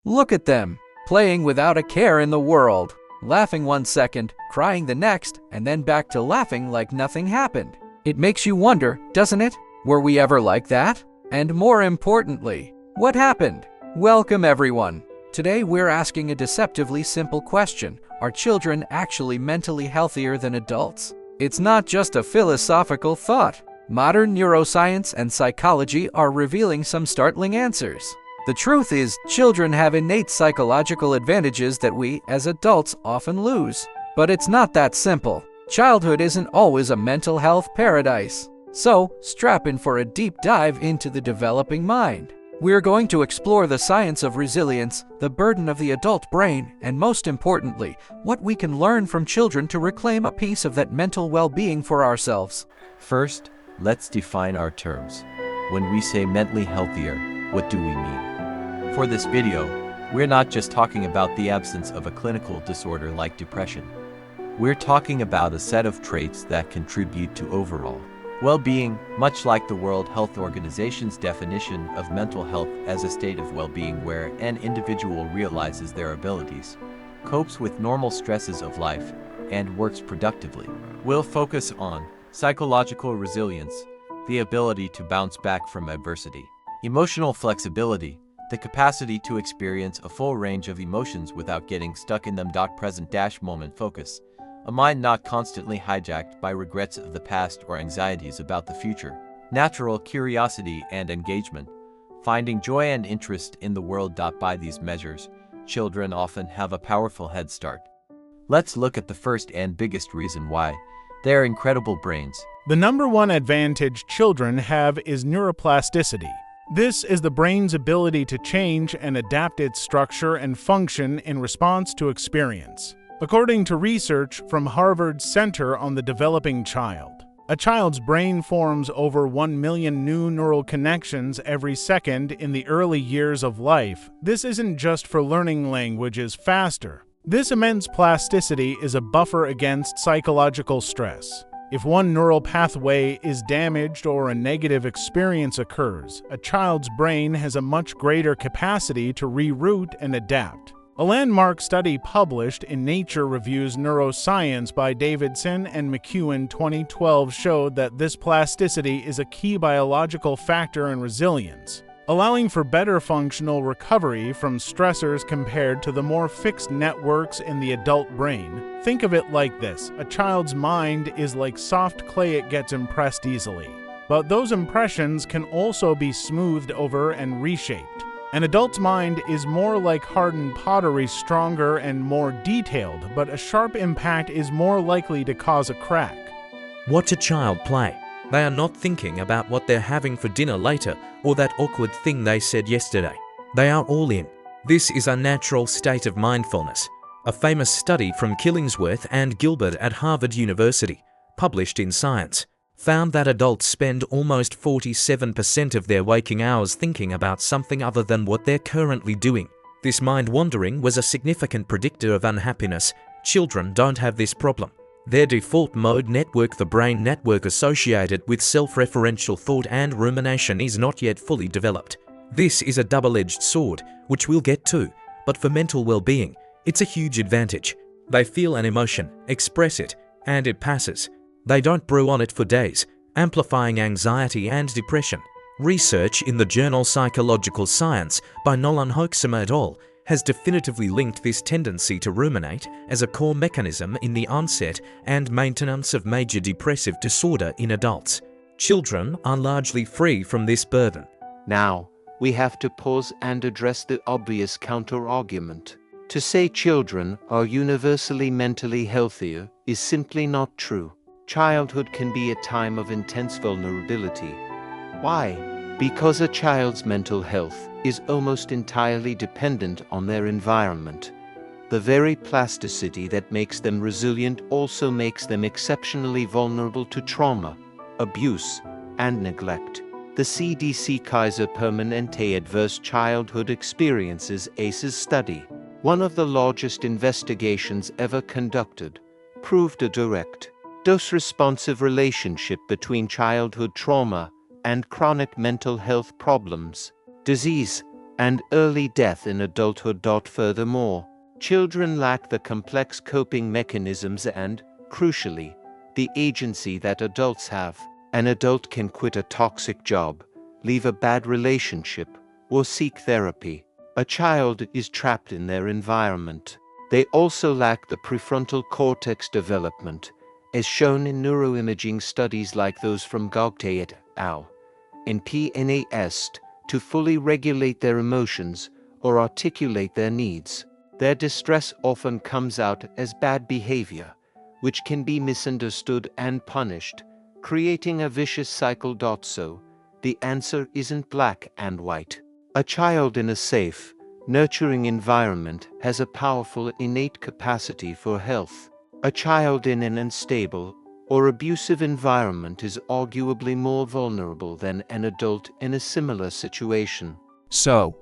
Look at them, playing without a care in the world, laughing one second, crying the next, and then back to laughing like nothing happened. It makes you wonder, doesn't it? Were we ever like that? And more importantly, what happened? Welcome everyone. Today we're asking a deceptively simple question. Are children actually mentally healthier than adults? It's not just a philosophical thought. Modern neuroscience and psychology are revealing some startling answers. The truth is, children have innate psychological advantages that we, as adults, often lose. But it's not that simple. Childhood isn't always a mental health paradise. So, strap in for a deep dive into the developing mind. We're going to explore the science of resilience, the burden of the adult brain, and most importantly, what we can learn from children to reclaim a piece of that mental well-being for ourselves. First, let's define our terms. When we say mentally healthier, what do we mean? For this video, we're not just talking about the absence of a clinical disorder like depression. We're talking about a set of traits that contribute to overall well-being, much like the World Health Organization's definition of mental health as a state of well-being where an individual realizes their abilities, copes with normal stresses of life, and works productively. We'll focus on psychological resilience, the ability to bounce back from adversity; emotional flexibility, the capacity to experience a full range of emotions without getting stuck in them; present-moment focus, a mind not constantly hijacked by regrets of the past or anxieties about the future; natural curiosity and engagement, finding joy and interest in the world. By these measures, children often have a powerful head start. Let's look at the first and biggest reason why: their incredible brains. The number one advantage children have is neuroplasticity. This is the brain's ability to change and adapt its structure and function in response to experience. According to research from Harvard's Center on the Developing Child, a child's brain forms over 1 million new neural connections every second in the early years of life. This isn't just for learning languages faster. This immense plasticity is a buffer against psychological stress. If one neural pathway is damaged or a negative experience occurs, a child's brain has a much greater capacity to reroute and adapt. A landmark study published in Nature Reviews Neuroscience by Davidson and McEwen 2012 showed that this plasticity is a key biological factor in resilience, allowing for better functional recovery from stressors compared to the more fixed networks in the adult brain. Think of it like this: a child's mind is like soft clay, it gets impressed easily. But those impressions can also be smoothed over and reshaped. An adult's mind is more like hardened pottery, stronger and more detailed, but a sharp impact is more likely to cause a crack. Watch a child play. They are not thinking about what they're having for dinner later or that awkward thing they said yesterday. They are all in. This is a natural state of mindfulness. A famous study from Killingsworth and Gilbert at Harvard University, published in Science, found that adults spend almost 47% of their waking hours thinking about something other than what they're currently doing. This mind wandering was a significant predictor of unhappiness. Children don't have this problem. Their default mode network, the brain network associated with self-referential thought and rumination, is not yet fully developed. This is a double-edged sword, which we'll get to, but for mental well-being, it's a huge advantage. They feel an emotion, express it, and it passes. They don't brew on it for days, amplifying anxiety and depression. Research in the journal Psychological Science by Nolan Hoeksema et al. Has definitively linked this tendency to ruminate as a core mechanism in the onset and maintenance of major depressive disorder in adults. Children are largely free from this burden. Now, we have to pause and address the obvious counter-argument. To say children are universally mentally healthier is simply not true. Childhood can be a time of intense vulnerability. Why? Because a child's mental health is almost entirely dependent on their environment. The very plasticity that makes them resilient also makes them exceptionally vulnerable to trauma, abuse, and neglect. The CDC Kaiser Permanente Adverse Childhood Experiences ACEs study, one of the largest investigations ever conducted, proved a direct, dose-responsive relationship between childhood trauma and chronic mental health problems, disease, and early death in adulthood. Furthermore, children lack the complex coping mechanisms and, crucially, the agency that adults have. An adult can quit a toxic job, leave a bad relationship, or seek therapy. A child is trapped in their environment. They also lack the prefrontal cortex development, as shown in neuroimaging studies like those from Gogte et al. In PNAS, to fully regulate their emotions or articulate their needs. Their distress often comes out as bad behavior, which can be misunderstood and punished, creating a vicious cycle. So, the answer isn't black and white. A child in a safe, nurturing environment has a powerful innate capacity for health. A child in an unstable or abusive environment is arguably more vulnerable than an adult in a similar situation. So,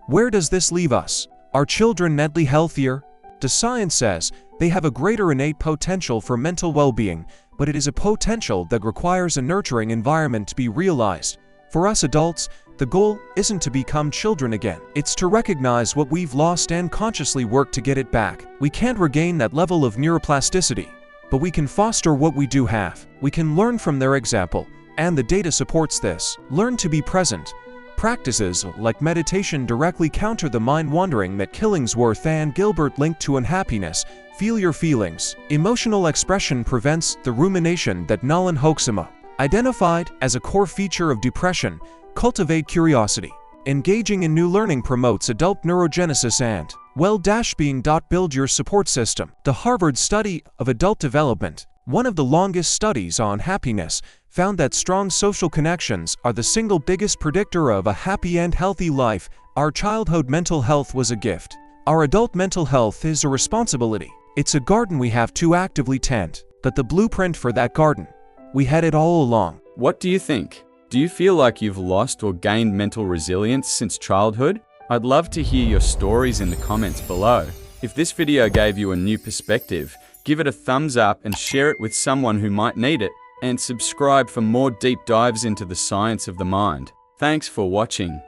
where does this leave us? Are children mentally healthier? The science says they have a greater innate potential for mental well-being, but it is a potential that requires a nurturing environment to be realized. For us adults, the goal isn't to become children again. It's to recognize what we've lost and consciously work to get it back. We can't regain that level of neuroplasticity, but we can foster what we do have. We can learn from their example, and the data supports this. Learn to be present. Practices like meditation directly counter the mind-wandering that Killingsworth and Gilbert linked to unhappiness. Feel your feelings. Emotional expression prevents the rumination that Nolan Hoaxema identified as a core feature of depression. Cultivate curiosity. Engaging in new learning promotes adult neurogenesis and well-being. Build your support system. The Harvard Study of Adult Development, one of the longest studies on happiness, found that strong social connections are the single biggest predictor of a happy and healthy life. Our childhood mental health was a gift. Our adult mental health is a responsibility. It's a garden we have to actively tend. But the blueprint for that garden, we had it all along. What do you think? Do you feel like you've lost or gained mental resilience since childhood? I'd love to hear your stories in the comments below. If this video gave you a new perspective, give it a thumbs up and share it with someone who might need it. And subscribe for more deep dives into the science of the mind. Thanks for watching.